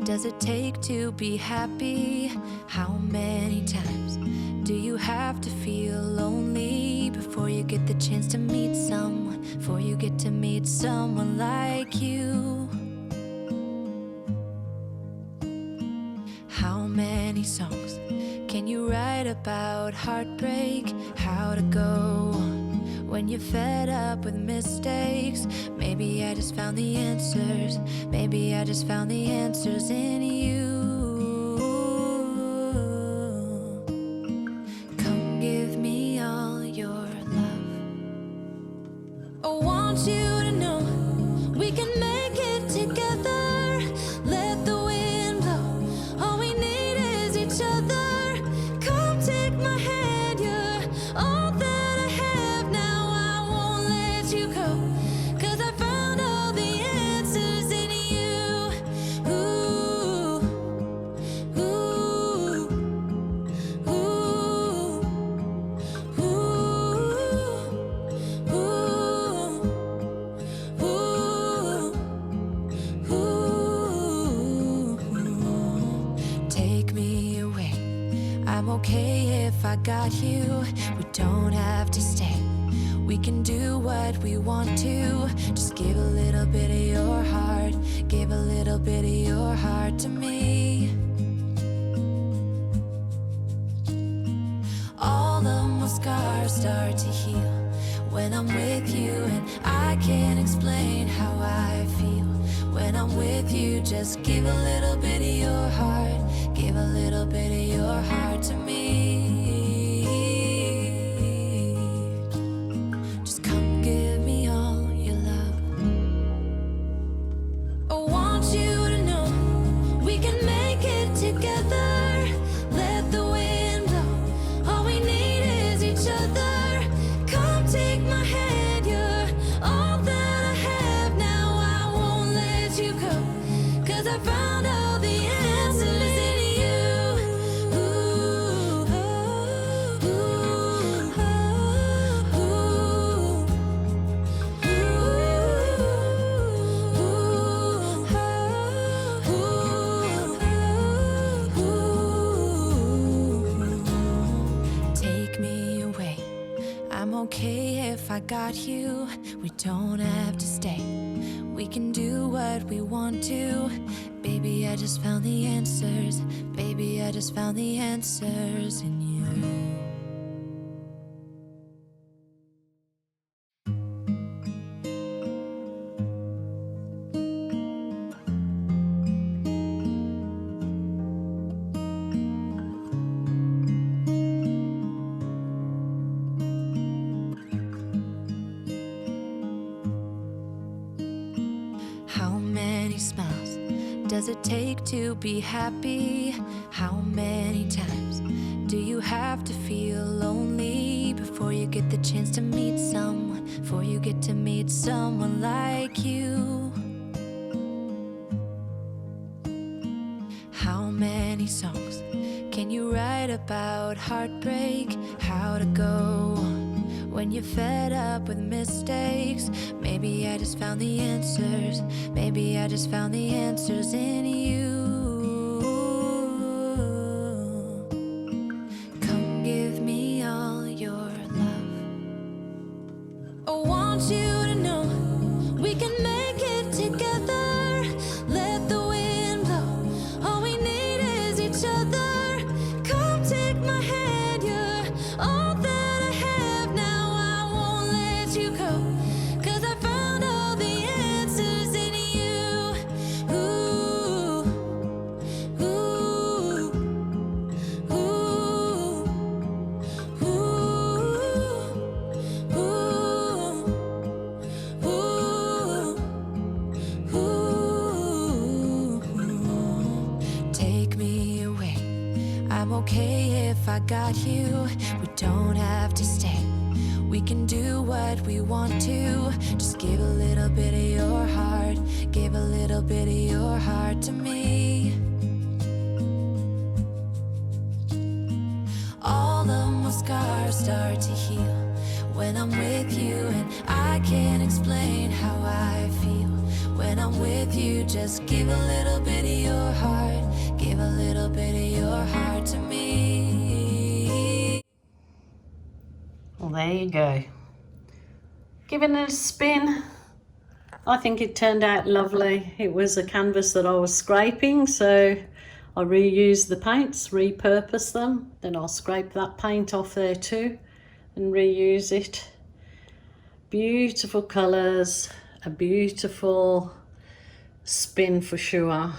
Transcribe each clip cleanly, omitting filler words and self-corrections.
does it take to be happy? How many times do you have to feel lonely before you get the chance to meet someone, before you get to meet someone like you? How many songs can you write about heartbreak? How to go when you're fed up with mistakes? Maybe I just found the answers. Maybe I just found the answers in you. Come give me all your love. I want you to know we can make it together. Let the wind blow. All we need is each other. Come take my hand, you're all that I have now. I won't let you go, 'cause I found all the answers in you. Ooh, ooh, ooh, ooh. Take me away. I'm okay if I got you. We don't have to stay. We can do what we want to. Just give a little bit of your heart. Give a little bit of your heart to me. All of my scars start to heal when I'm with you, and I can't explain how I feel when I'm with you. Just give a little bit of your heart. Give a little bit of your heart to me. Just come give me all your love. I want you to know we can make it together. Let the wind blow. All we need is each other. Come take my hand, you're all that I have now. I won't let you go, 'cause I found all the answers in you. Ooh, ooh, ooh, take me away. I'm okay if I got you. We don't have to stay. We can do what we want to. Baby, I just found the answers. Baby, I just found the answers in you. How many smiles does it take to be happy? How many times do you have to feel lonely before you get the chance to meet someone, before you get to meet someone like you? How many songs can you write about heartbreak? How to go when you're fed up with mistakes? Maybe I just found the answers. Maybe I just found the answers in you. Come give me all your love. I want you to know we can make it together. Let the wind blow. All we need is each other. Come take my hand, you're all that I have now. I won't let you go, 'cause I found all the answers in you. Ooh, ooh, ooh, ooh, ooh. Take me away. I'm okay if I got you. We don't have to stay. We can do what we want to. Just give a little bit of your heart. Give a little bit of your heart to me. All of my scars start to heal when I'm with you, and I can't explain how I feel When I'm with you, just give a little bit of your heart. Give a little bit of your heart to me. Well, there you go. Giving it a spin. I think it turned out lovely. It was a canvas that I was scraping, so I reused the paints, repurpose them, then I'll scrape that paint off there too and reuse it. Beautiful colours, a beautiful spin for sure.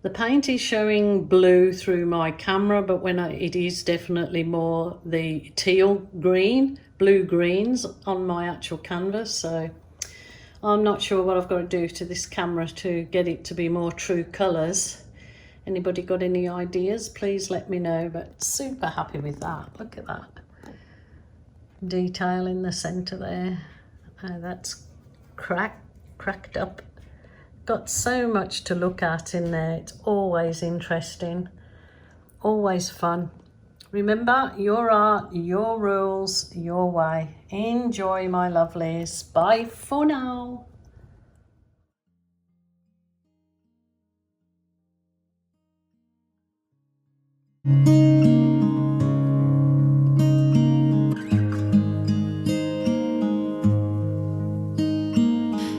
The paint is showing blue through my camera, but it is definitely more the teal green, blue greens on my actual canvas, so I'm not sure what I've got to do to this camera to get it to be more true colours. Anybody got any ideas? Please let me know, but super happy with that. Look at that. Detail in the centre there. That's cracked up. Got so much to look at in there. It's always interesting, always fun. Remember, your art, your rules, your way. Enjoy, my lovelies. Bye for now.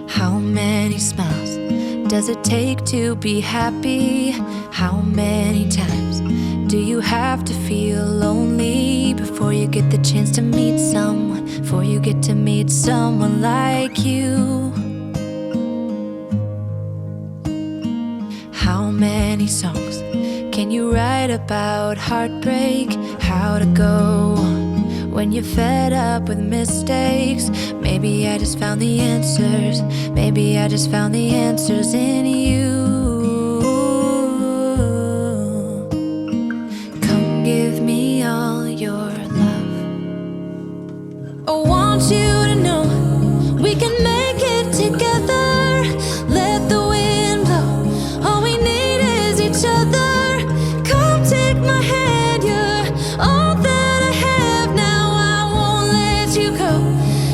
How many smiles does it take to be happy? How many times do you have to feel lonely before you get the chance to meet someone? Before you get to meet someone like you? How many songs can you write about heartbreak? How to go on when you're fed up with mistakes? Maybe I just found the answers. Maybe I just found the answers in you. Come give me all your love. I want you to know we can make it together. Let the wind blow. All we need is each other. Come take my hand. You're all that I have now. I won't let you go,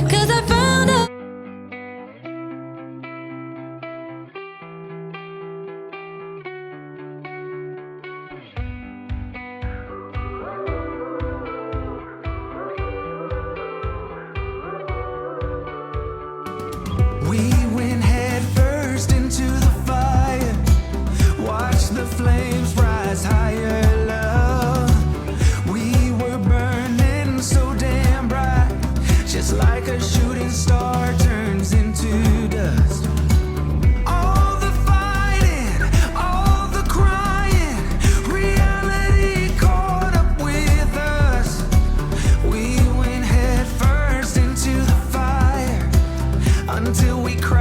'cause I found out. We went head first into the fire. Watch the flames rise higher, love. We were burning so damn bright, just like a shooting star turns into dust. All the fighting, all the crying, reality caught up with us. We went head first into the fire until we cried.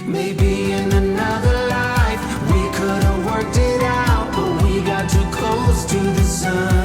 Maybe in another life we could have worked it out, but we got too close to the sun.